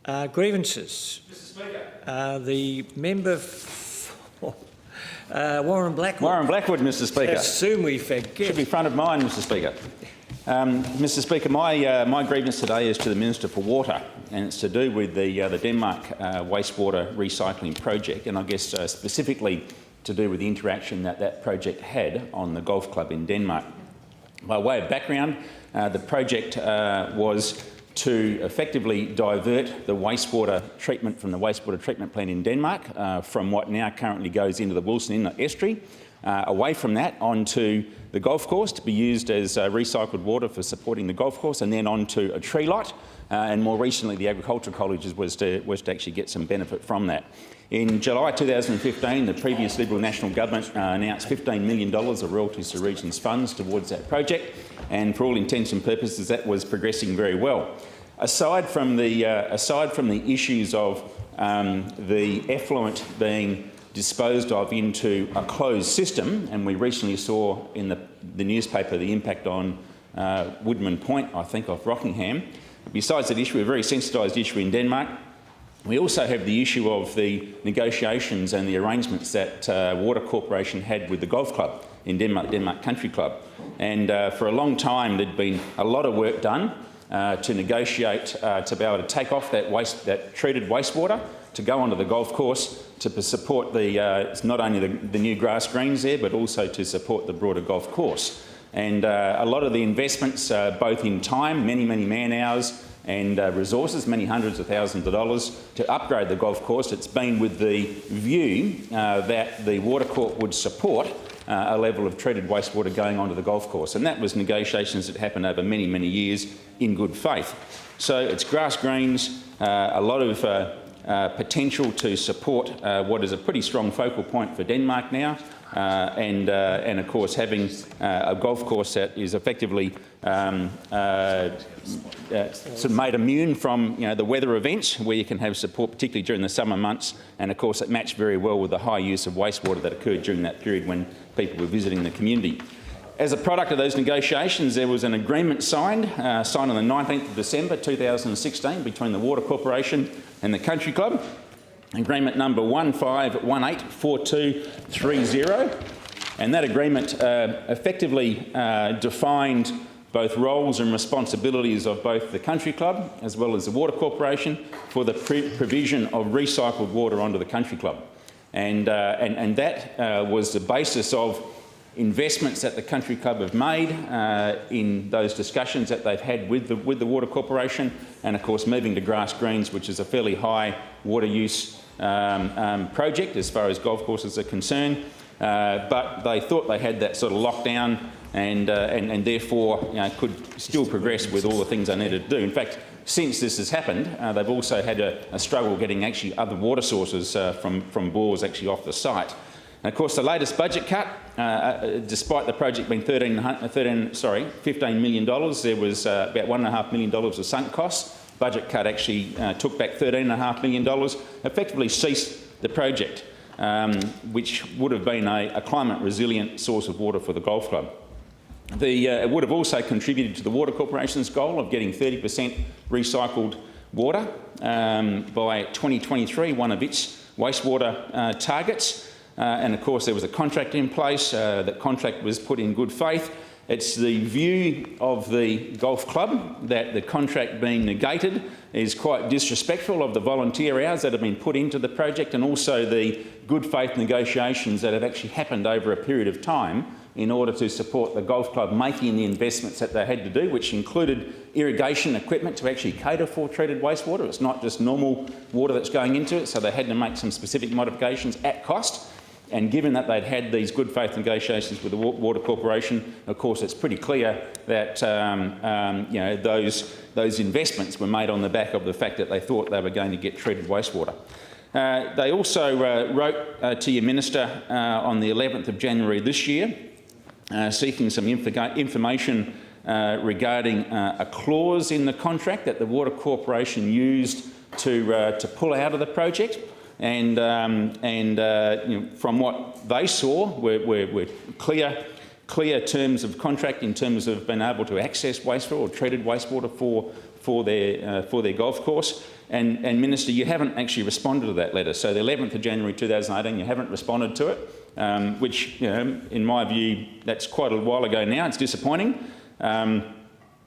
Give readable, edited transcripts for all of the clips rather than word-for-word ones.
Grievances. Mr Speaker. The member Warren Blackwood. Warren Blackwood, Mr Speaker. Assume we forget. Should be front of mind, Mr Speaker. Mr Speaker, my grievance today is to the Minister for Water, and it's to do with the Denmark wastewater recycling project, and I guess specifically to do with the interaction that project had on the golf club in Denmark. By way of background, the project was to effectively divert the wastewater treatment from the wastewater treatment plant in Denmark from what now currently goes into the Wilson Inlet estuary, away from that onto the golf course to be used as recycled water for supporting the golf course, and then onto a tree lot, and more recently the agricultural colleges was to actually get some benefit from that. In July 2015, the previous Liberal National Government announced $15 million of royalties to regions funds towards that project, and for all intents and purposes that was progressing very well. Aside from the issues of the effluent being disposed of into a closed system, and we recently saw in the newspaper the impact on Woodman Point, I think, off Rockingham. Besides that issue, a very sensitised issue in Denmark, we also have the issue of the negotiations and the arrangements that Water Corporation had with the golf club in Denmark, Denmark Country Club. And for a long time there'd been a lot of work done to negotiate to be able to take off that treated wastewater to go onto the golf course to support not only the new grass greens there, but also to support the broader golf course. And a lot of the investments, both in time, many man hours, and resources, many hundreds of thousands of dollars, to upgrade the golf course. It's been with the view that the Water Corp would support a level of treated wastewater going onto the golf course, and that was negotiations that happened over many years in good faith. So it's grass greens, a lot of potential to support what is a pretty strong focal point for Denmark now, and of course having a golf course that is effectively sort of made immune from the weather events, where you can have support particularly during the summer months, and of course it matched very well with the high use of wastewater that occurred during that period when people were visiting the community. As a product of those negotiations, there was an agreement signed on the 19th of December 2016 between the Water Corporation and the Country Club, agreement number 15184230, and that agreement effectively defined both roles and responsibilities of both the Country Club as well as the Water Corporation for the provision of recycled water onto the Country Club. And that was the basis of investments that the Country Club have made in those discussions that they've had with the Water Corporation, and of course moving to grass greens, which is a fairly high water use project as far as golf courses are concerned. But they thought they had that sort of lockdown, and therefore could still progress with all the things they needed to do. In fact, since this has happened, they've also had a struggle getting actually other water sources from bores actually off the site. And of course, the latest budget cut, despite the project being $15 million, there was about $1.5 million of sunk costs. Budget cut actually took back $13.5 million, effectively ceased the project, which would have been a climate resilient source of water for the golf club. It would have also contributed to the Water Corporation's goal of getting 30% recycled water by 2023, one of its wastewater targets. And of course there was a contract in place. That contract was put in good faith. It's the view of the golf club that the contract being negated is quite disrespectful of the volunteer hours that have been put into the project, and also the good faith negotiations that have actually happened over a period of time in order to support the golf club making the investments that they had to do, which included irrigation equipment to actually cater for treated wastewater. It's not just normal water that's going into it, so they had to make some specific modifications at cost. And given that they'd had these good faith negotiations with the Water Corporation, of course it's pretty clear that those investments were made on the back of the fact that they thought they were going to get treated wastewater. They also wrote to your Minister on the 11th of January this year, seeking some information regarding a clause in the contract that the Water Corporation used to pull out of the project. And from what they saw were clear clear terms of contract in terms of being able to access wastewater or treated wastewater for their golf course. And Minister, you haven't actually responded to that letter. So the 11th of January 2018, you haven't responded to it, which, in my view, that's quite a while ago now. It's disappointing. And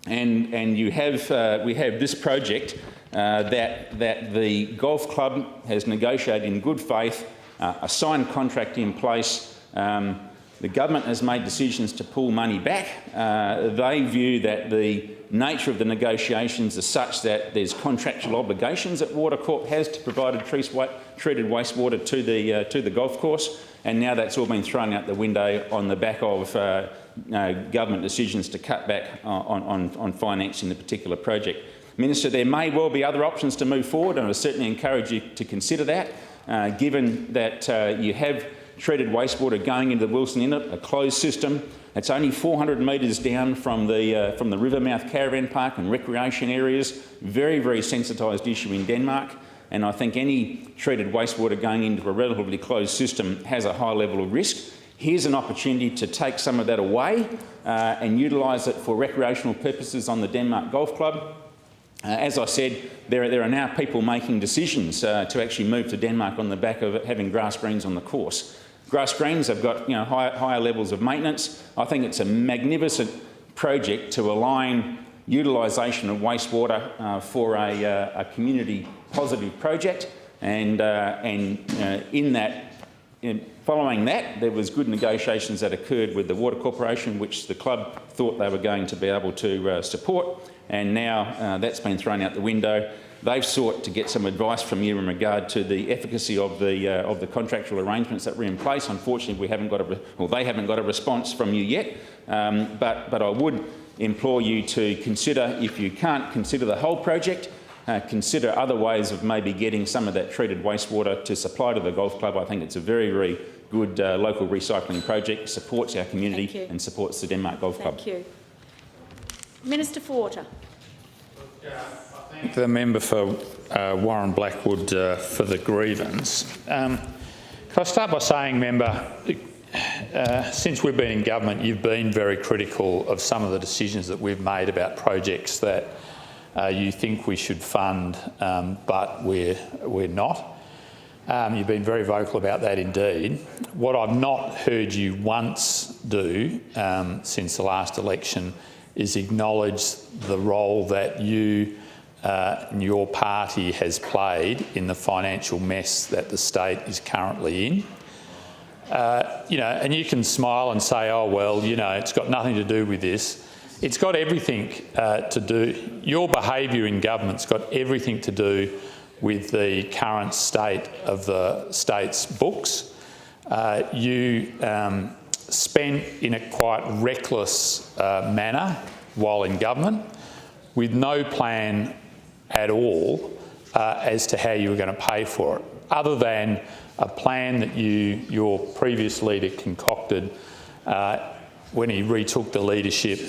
we have this project that the golf club has negotiated in good faith, a signed contract in place. The government has made decisions to pull money back. They view that the nature of the negotiations is such that there's contractual obligations that Water Corp has to provide treated wastewater to the golf course, and now that's all been thrown out the window on the back of government decisions to cut back on financing the particular project. Minister, there may well be other options to move forward, and I certainly encourage you to consider that, given that you have treated wastewater going into the Wilson Inlet, a closed system. It's only 400 metres down from the Rivermouth Caravan Park and recreation areas. Very, very sensitised issue in Denmark. And I think any treated wastewater going into a relatively closed system has a high level of risk. Here's an opportunity to take some of that away and utilise it for recreational purposes on the Denmark Golf Club. As I said, there are now people making decisions to actually move to Denmark on the back of it having grass greens on the course. Grass greens have got higher levels of maintenance. I think it's a magnificent project to align utilisation of wastewater for a community positive project, and following that, there was good negotiations that occurred with the Water Corporation, which the club thought they were going to be able to support, and now that's been thrown out the window. They've sought to get some advice from you in regard to the efficacy of the contractual arrangements that were in place. Unfortunately, they haven't got a response from you yet. But I would implore you to consider, if you can't consider the whole project, consider other ways of maybe getting some of that treated wastewater to supply to the golf club. I think it's a very, very good local recycling project, supports our community and supports the Denmark Golf Club. Thank you. Minister for Water. Thank the member for Warren Blackwood for the grievance. Can I start by saying, member, since we've been in government, you've been very critical of some of the decisions that we've made about projects that you think we should fund, but we're not. You've been very vocal about that indeed. What I've not heard you once do since the last election is acknowledge the role that you and your party has played in the financial mess that the state is currently in. And you can smile and say, oh, well, it's got nothing to do with this. It's got everything to do, your behaviour in government's got everything to do with the current state of the state's books. You spent in a quite reckless manner while in government with no plan at all as to how you were going to pay for it, other than a plan that your previous leader concocted when he retook the leadership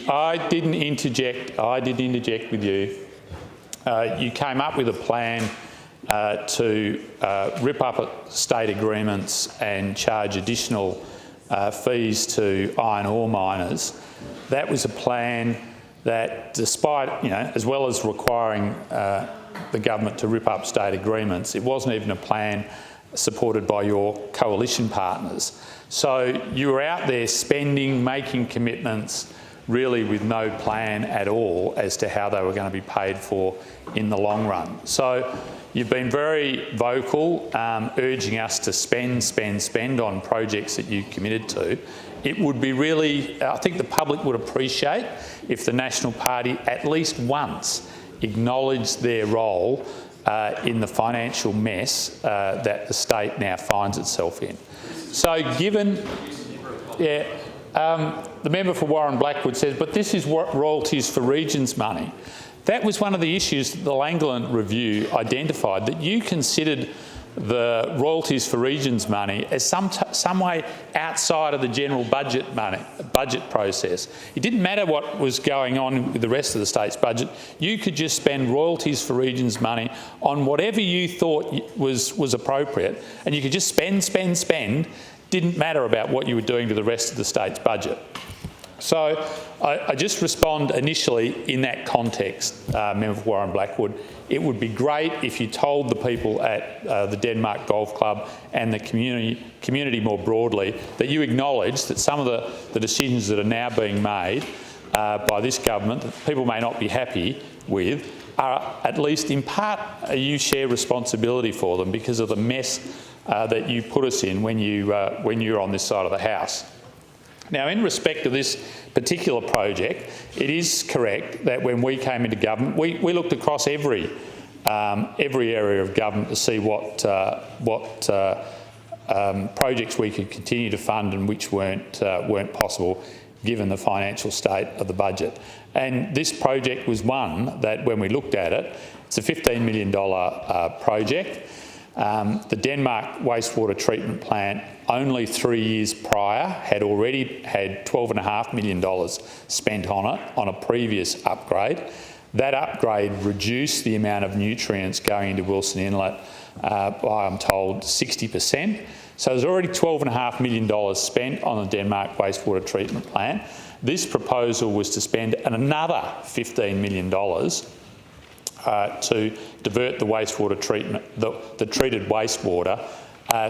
I didn't interject with you. You came up with a plan to rip up state agreements and charge additional fees to iron ore miners. That was a plan that, despite, as well as requiring the government to rip up state agreements, it wasn't even a plan supported by your coalition partners. So you were out there spending, making commitments, really with no plan at all as to how they were going to be paid for in the long run. So you've been very vocal, urging us to spend on projects that you committed to. It would be really, I think the public would appreciate if the National Party at least once acknowledged their role in the financial mess that the state now finds itself in. So given, the member for Warren Blackwood says, but this is what royalties for regions money. That was one of the issues that the Langland Review identified, that you considered the royalties for regions money as some way outside of the general budget process. It didn't matter what was going on with the rest of the state's budget. You could just spend royalties for regions money on whatever you thought was appropriate, and you could just spend, didn't matter about what you were doing to the rest of the state's budget. So I just respond initially in that context, Member for Warren Blackwood. It would be great if you told the people at the Denmark Golf Club and the community more broadly that you acknowledge that some of the decisions that are now being made by this government that people may not be happy with are, at least in part, you share responsibility for them because of the mess that you put us in when you're on this side of the House. Now, in respect of this particular project, it is correct that when we came into government, we looked across every area of government to see what projects we could continue to fund and which weren't possible given the financial state of the budget. And this project was one that, when we looked at it, it's a $15 million project. The Denmark wastewater treatment plant, only 3 years prior, had already had $12.5 million spent on it on a previous upgrade. That upgrade reduced the amount of nutrients going into Wilson Inlet by, I'm told, 60%. So there's already $12.5 million spent on the Denmark wastewater treatment plant. This proposal was to spend another $15 million to divert the wastewater treatment, the treated wastewater,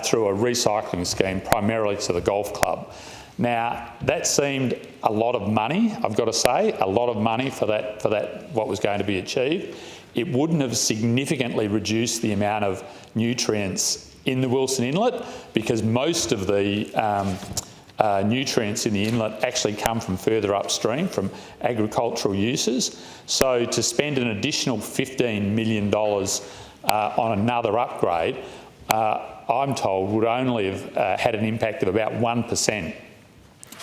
through a recycling scheme, primarily to the golf club. Now, that seemed a lot of money, I've got to say, a lot of money for that what was going to be achieved. It wouldn't have significantly reduced the amount of nutrients in the Wilson Inlet because most of the nutrients in the inlet actually come from further upstream, from agricultural uses. So to spend an additional $15 million on another upgrade, I'm told would only have had an impact of about 1%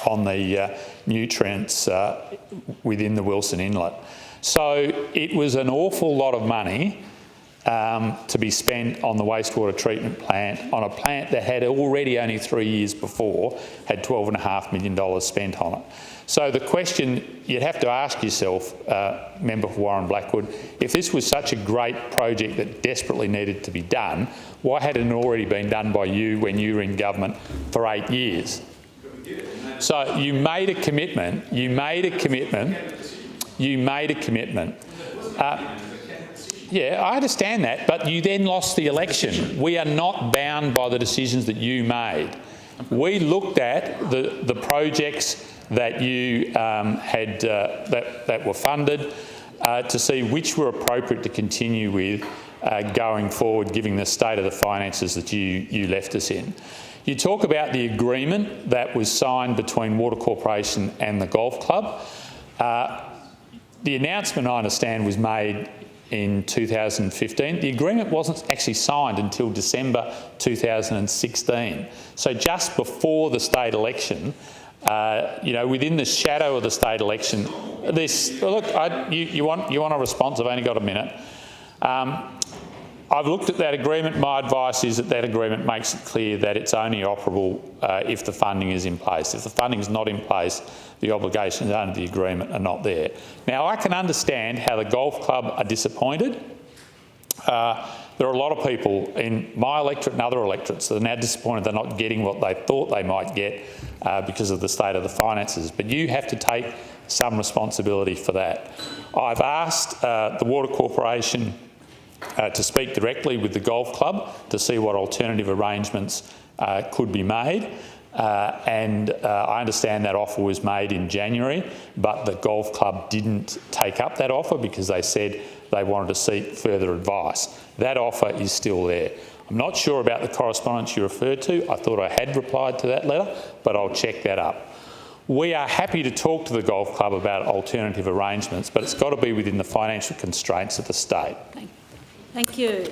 on the nutrients within the Wilson Inlet. So it was an awful lot of money to be spent on the wastewater treatment plant, on a plant that had already only 3 years before had $12.5 million spent on it. So the question you'd have to ask yourself, Member for Warren Blackwood, if this was such a great project that desperately needed to be done, why hadn't it already been done by you when you were in government for 8 years? So you made a commitment, yeah, I understand that, but you then lost the election. We are not bound by the decisions that you made. We looked at the projects that you had that were funded to see which were appropriate to continue with going forward, given the state of the finances that you left us in. You talk about the agreement that was signed between Water Corporation and the golf club. The announcement, I understand, was made in 2015. The agreement wasn't actually signed until December 2016. So just before the state election, within the shadow of the state election, this, look, you want a response? I've only got a minute. I've looked at that agreement. My advice is that agreement makes it clear that it's only operable if the funding is in place. If the funding is not in place, the obligations under the agreement are not there. Now, I can understand how the golf club are disappointed. There are a lot of people in my electorate and other electorates that are now disappointed they're not getting what they thought they might get because of the state of the finances. But you have to take some responsibility for that. I've asked the Water Corporation to speak directly with the golf club to see what alternative arrangements could be made. And I understand that offer was made in January, but the golf club didn't take up that offer because they said they wanted to seek further advice. That offer is still there. I'm not sure about the correspondence you referred to. I thought I had replied to that letter, but I'll check that up. We are happy to talk to the golf club about alternative arrangements, but it's got to be within the financial constraints of the state. Thank you.